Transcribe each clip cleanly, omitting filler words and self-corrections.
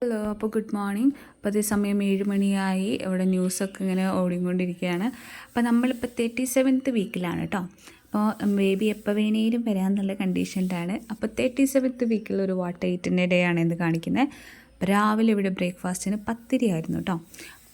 Hello, അപ്പോൾ good morning. അപ്പോൾ അതേ സമയം 7 മണിയായി. ഇവിടെ ന്യൂസൊക്കെ ഇങ്ങനെ ഓടിക്കൊണ്ടിരിക്കുകയാണ്. അപ്പോൾ നമ്മളിപ്പോൾ 37th വീക്കിലാണ് കേട്ടോ. അപ്പോൾ ബേബി എപ്പോൾ വേണേലും വരാമെന്നുള്ള കണ്ടീഷനിലാണ്. അപ്പോൾ 37th വീക്കിൽ ഒരു വാട്ട് എയ്റ്റിൻ്റെ ഡേ ആണ് എന്ന് കാണിക്കുന്നത്. രാവിലെ ഇവിടെ ബ്രേക്ക്ഫാസ്റ്റിന് പത്തിരി ആയിരുന്നു കേട്ടോ.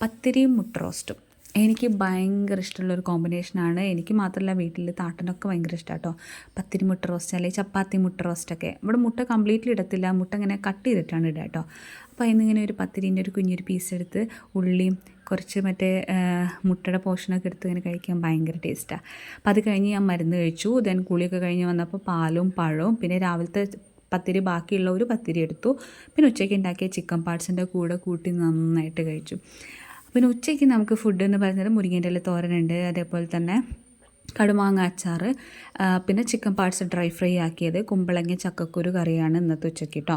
പത്തിരിയും മുട്ട റോസ്റ്റും എനിക്ക് ഭയങ്കര ഇഷ്ടമുള്ളൊരു കോമ്പിനേഷനാണ്. എനിക്ക് മാത്രമല്ല, വീട്ടിൽ താട്ടനൊക്കെ ഭയങ്കര ഇഷ്ടമാണ് കേട്ടോ. പത്തിരി മുട്ട റോസ്റ്റ് അല്ലെങ്കിൽ ചപ്പാത്തി മുട്ട റോസ്റ്റൊക്കെ. ഇവിടെ മുട്ട കംപ്ലീറ്റ്ലി ഇടത്തില്ല, മുട്ട ഇങ്ങനെ കട്ട് ചെയ്തിട്ടാണ് ഇടുക കേട്ടോ. അപ്പോൾ അതിന്നിങ്ങനെ ഒരു പത്തിരീൻ്റെ ഒരു കുഞ്ഞൊരു പീസ് എടുത്ത് ഉള്ളിയും കുറച്ച് മറ്റേ മുട്ടയുടെ പോർഷനൊക്കെ എടുത്ത് ഇങ്ങനെ കഴിക്കാൻ ഭയങ്കര ടേസ്റ്റാണ്. അപ്പോൾ അത് കഴിഞ്ഞ് ഞാൻ മരുന്ന് കഴിച്ചു. ദെൻ കുളിയൊക്കെ കഴിഞ്ഞ് വന്നപ്പോൾ പാലും പഴവും പിന്നെ രാവിലത്തെ പത്തിരി ബാക്കിയുള്ള ഒരു പത്തിരി എടുത്തു. പിന്നെ ഉച്ചയ്ക്ക് ഉണ്ടാക്കിയ ചിക്കൻ പാർട്സിൻ്റെ കൂടെ കൂട്ടി നന്നായിട്ട് കഴിച്ചു. പിന്നെ ഉച്ചയ്ക്ക് നമുക്ക് ഫുഡ് എന്ന് പറയുന്നത് മുരിങ്ങേൻ്റെ ഇല തോരനുണ്ട്, അതേപോലെ തന്നെ കടുമാങ്ങ അച്ചാർ, പിന്നെ ചിക്കൻ പാർട്സ് ഡ്രൈ ഫ്രൈ ആക്കിയത്, കുമ്പളങ്ങ ചക്കക്കുരു കറിയാണ് ഇന്നത്തെ ഉച്ചയ്ക്ക് കേട്ടോ.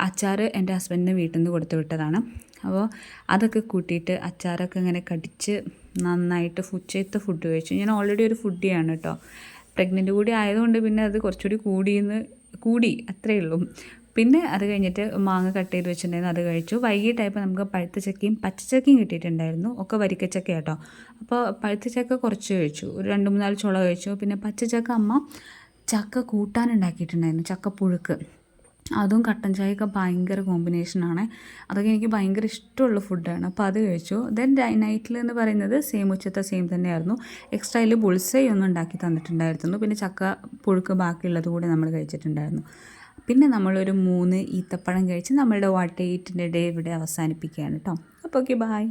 അച്ചാർ എൻ്റെ ഹസ്ബൻഡിന് വീട്ടിൽ നിന്ന് കൊടുത്തു വിട്ടതാണ്. അപ്പോൾ അതൊക്കെ കൂട്ടിയിട്ട് അച്ചാറൊക്കെ ഇങ്ങനെ കടിച്ച് നന്നായിട്ട് ഉച്ചത്തെ ഫുഡ് കഴിച്ചു. ഞാൻ ഓൾറെഡി ഒരു ഫുഡിയാണ് കേട്ടോ. പ്രഗ്നൻ്റ് കൂടി ആയതുകൊണ്ട് പിന്നെ അത് കുറച്ചുകൂടി കൂടി അത്രയേ ഉള്ളൂ. പിന്നെ അത് കഴിഞ്ഞിട്ട് മാങ്ങ കട്ട് ചെയ്ത് വെച്ചിട്ടുണ്ടായിരുന്നു, അത് കഴിച്ചു. വൈകിട്ടായപ്പോൾ നമുക്ക് പഴുത്ത ചക്കയും പച്ചച്ചക്കയും കിട്ടിയിട്ടുണ്ടായിരുന്നു, ഒക്കെ വരിക്കച്ചക്ക കേട്ടോ. അപ്പോൾ പഴുത്ത ചക്ക കുറച്ച് കഴിച്ചു, ഒരു 2-3 ചുള കഴിച്ചു. പിന്നെ പച്ചച്ചക്ക അമ്മ ചക്ക കൂട്ടാനുണ്ടാക്കിയിട്ടുണ്ടായിരുന്നു, ചക്കപ്പുഴുക്ക്. അതും കട്ടൻ ചായയൊക്കെ ഭയങ്കര കോമ്പിനേഷനാണ്. അതൊക്കെ എനിക്ക് ഭയങ്കര ഇഷ്ടമുള്ള ഫുഡാണ്. അപ്പോൾ അത് കഴിച്ചു. ദെൻ നൈറ്റിൽ എന്ന് പറയുന്നത് ഉച്ചത്തെ സെയിം തന്നെയായിരുന്നു. എക്സ്ട്രാ അതിൽ ബുൾസൈ ഒന്നും ഉണ്ടാക്കി തന്നിട്ടുണ്ടായിരുന്നു. പിന്നെ ചക്ക പുഴുക്ക് ബാക്കിയുള്ളത് കൂടി നമ്മൾ കഴിച്ചിട്ടുണ്ടായിരുന്നു. പിന്നെ നമ്മളൊരു 3 ഈത്തപ്പഴം കഴിച്ച് നമ്മളുടെ വാട്ട് എയ്റ്റിൻ്റെ ഡേ ഇവിടെ അവസാനിപ്പിക്കുകയാണ് കേട്ടോ. അപ്പോൾ ഓക്കെ, ബായ്.